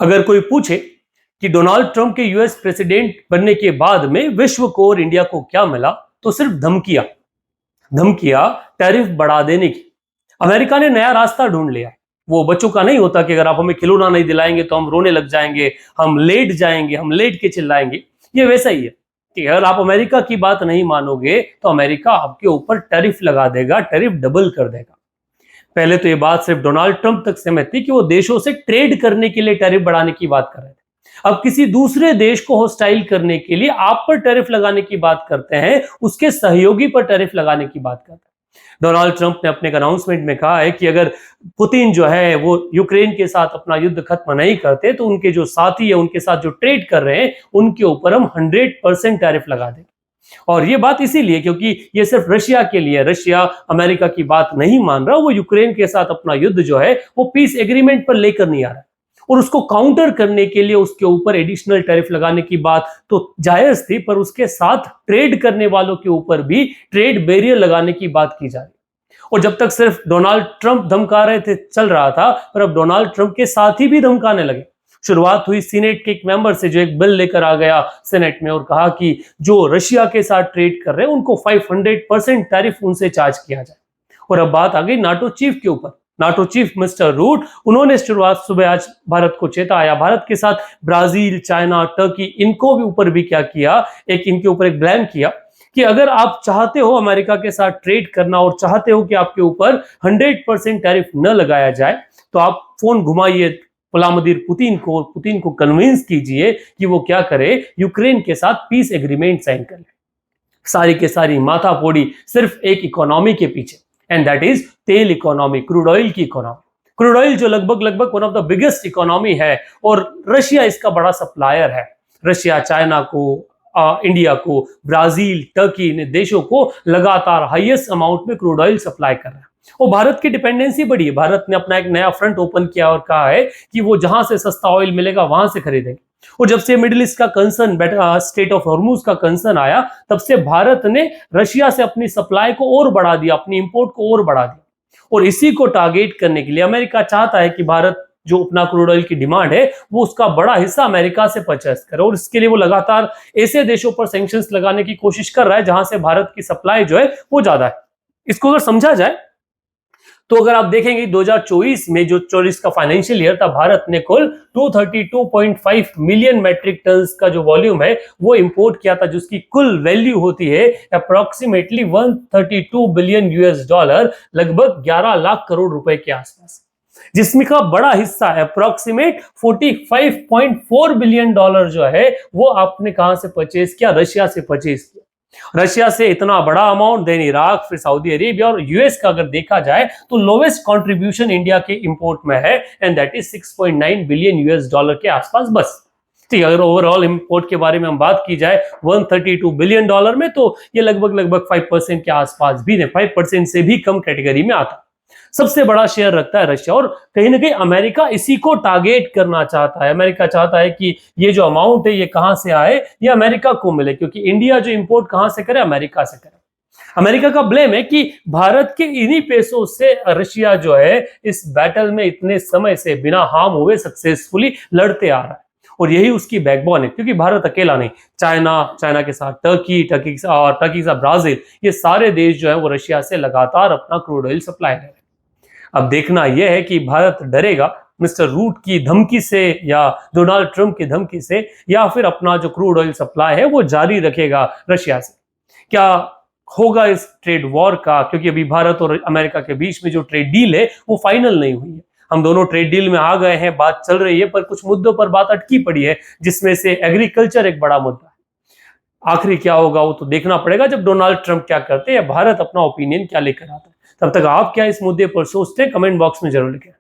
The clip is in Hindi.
अगर कोई पूछे कि डोनाल्ड ट्रंप के यूएस प्रेसिडेंट बनने के बाद में विश्व को और इंडिया को क्या मिला, तो सिर्फ धमकियां धमकियां टैरिफ बढ़ा देने की। अमेरिका ने नया रास्ता ढूंढ लिया। वो बच्चों का नहीं होता कि अगर आप हमें खिलौना नहीं दिलाएंगे तो हम रोने लग जाएंगे, हम लेट जाएंगे, हम लेट के चिल्लाएंगे। ये वैसा ही है कि अगर आप अमेरिका की बात नहीं मानोगे तो अमेरिका आपके ऊपर टैरिफ लगा देगा, टैरिफ डबल कर देगा। पहले तो ये बात सिर्फ डोनाल्ड ट्रंप तक सीमित थी कि वो देशों से ट्रेड करने के लिए टैरिफ बढ़ाने की बात कर रहे थे। अब किसी दूसरे देश को होस्टाइल करने के लिए आप पर टैरिफ लगाने की बात करते हैं, उसके सहयोगी पर टैरिफ लगाने की बात करते हैं। डोनाल्ड ट्रंप ने अपने अनाउंसमेंट में कहा है कि अगर पुतिन जो है वो यूक्रेन के साथ अपना युद्ध खत्म नहीं करते तो उनके जो साथी है, उनके साथ जो ट्रेड कर रहे हैं, उनके ऊपर हम 100% टैरिफ लगा देंगे। और ये बात इसीलिए क्योंकि ये सिर्फ रशिया के लिए, रशिया अमेरिका की बात नहीं मान रहा, वो यूक्रेन के साथ अपना युद्ध जो है वो पीस एग्रीमेंट पर लेकर नहीं आ रहा, और उसको काउंटर करने के लिए उसके ऊपर एडिशनल टैरिफ लगाने की बात तो जायज थी, पर उसके साथ ट्रेड करने वालों के ऊपर भी ट्रेड बैरियर लगाने की बात की जा रही। और जब तक सिर्फ डोनाल्ड ट्रंप धमका रहे थे चल रहा था, पर अब डोनाल्ड ट्रंप के साथी भी धमकाने लगे। शुरुआत हुई सीनेट के एक मेंबर से जो एक बिल लेकर आ गया सीनेट में और कहा कि जो रशिया के साथ ट्रेड कर रहे हैं उनको 500% टैरिफ उनसे चार्ज किया जाए। और अब बात आ गई नाटो चीफ के ऊपर। नाटो चीफ मिस्टर रूट, उन्होंने शुरुआत सुबह आज भारत को चेताया। भारत के साथ ब्राजील, चाइना, टर्की, इनको भी ऊपर भी क्या किया, एक इनके ऊपर एक ब्लेम किया कि अगर आप चाहते हो अमेरिका के साथ ट्रेड करना और चाहते हो कि आपके ऊपर 100% टैरिफ न लगाया जाए, तो आप फोन घुमाइए व्लादिमीर पुतिन को कन्विंस कीजिए कि वो क्या करे, यूक्रेन के साथ पीस एग्रीमेंट साइन कर ले। सारी के सारी माथापोड़ी सिर्फ एक इकोनॉमी के पीछे, एंड दैट इज तेल इकोनॉमी, क्रूड ऑयल की इकोनॉमी। क्रूड ऑयल जो लगभग one of the biggest economy है, और रशिया इसका बड़ा सप्लायर है। रशिया चाइना को, इंडिया को, ब्राजील, टर्की इन देशों को लगातार हाईएस्ट अमाउंट में क्रूड ऑयल सप्लाई कर रहा है। और भारत की डिपेंडेंसी बढ़ी है। भारत ने अपना एक नया फ्रंट ओपन किया और कहा है कि वो जहां से सस्ता ऑयल मिलेगा वहां से खरीदेंगे। और जब से मिडिल ईस्ट का कंसर्न, स्टेट ऑफ हॉर्मुज का कंसर्न आया, तब से भारत ने रशिया से अपनी सप्लाई को और बढ़ा दिया, अपनी इंपोर्ट को और बढ़ा दिया। और इसी को टारगेट करने के लिए अमेरिका चाहता है कि भारत जो अपना क्रूड ऑयल की डिमांड है वो उसका बड़ा हिस्सा अमेरिका से परचेस करे, और इसके लिए वो लगातार ऐसे देशों पर सैंक्शंस लगाने की कोशिश कर रहा है जहां से भारत की सप्लाई जो है वो ज्यादा है। इसको अगर समझा जाए तो अगर आप देखेंगे 2024 में, जो 24 का फाइनेंशियल ईयर था, भारत ने कुल 232.5 मिलियन मैट्रिक टन का जो वॉल्यूम है वो इंपोर्ट किया था, जिसकी कुल वैल्यू होती है अप्रोक्सीमेटली 132 बिलियन यूएस डॉलर, लगभग 11 लाख करोड़ रुपए के आसपास, जिसमें का बड़ा हिस्सा अप्रोक्सीमेट 45.4 बिलियन डॉलर जो है वो आपने कहां से परचेज किया, रशिया से परचेज किया। रशिया से इतना बड़ा अमाउंट, देन इराक, फिर सऊदी अरेबिया और यूएस का अगर देखा जाए तो लोवेस्ट कंट्रीब्यूशन इंडिया के इंपोर्ट में है, and that is 6.9 billion US dollar के आसपास। बस ठीक, अगर ओवरऑल इंपोर्ट के बारे में हम बात की जाए 132 बिलियन डॉलर में, तो ये लगभग 5% के आसपास भी नहीं, 5% से भी कम कैटेगरी में आता। सबसे बड़ा शेयर रखता है रशिया, और कहीं ना कहीं अमेरिका इसी को टारगेट करना चाहता है। अमेरिका चाहता है कि ये जो अमाउंट है ये कहां से आए, ये अमेरिका को मिले, क्योंकि इंडिया जो इंपोर्ट कहां से करे, अमेरिका से करे। अमेरिका का ब्लेम है कि भारत के इन्हीं पैसों से रशिया जो है इस बैटल में इतने समय से बिना हार्म हुए सक्सेसफुली लड़ते आ रहा है, और यही उसकी बैकबोन है। क्योंकि भारत अकेला नहीं, चाइना के साथ टर्की के साथ ब्राजील, ये सारे देश जो है वो रशिया से लगातार अपना क्रूड ऑयल सप्लाई कर रहे हैं। अब देखना यह है कि भारत डरेगा मिस्टर रूट की धमकी से, या डोनाल्ड ट्रंप की धमकी से, या फिर अपना जो क्रूड ऑयल सप्लाई है वो जारी रखेगा रशिया से। क्या होगा इस ट्रेड वॉर का, क्योंकि अभी भारत और अमेरिका के बीच में जो ट्रेड डील है वो फाइनल नहीं हुई है। हम दोनों ट्रेड डील में आ गए हैं, बात चल रही है, पर कुछ मुद्दों पर बात अटकी पड़ी है, जिसमें से एग्रीकल्चर एक बड़ा मुद्दा है। आखिरी क्या होगा वो तो देखना पड़ेगा जब डोनाल्ड ट्रंप क्या करते हैं, भारत अपना ओपिनियन क्या लेकर आता है। तब तक आप क्या इस मुद्दे पर सोचते हैं, कमेंट बॉक्स में जरूर लिखें।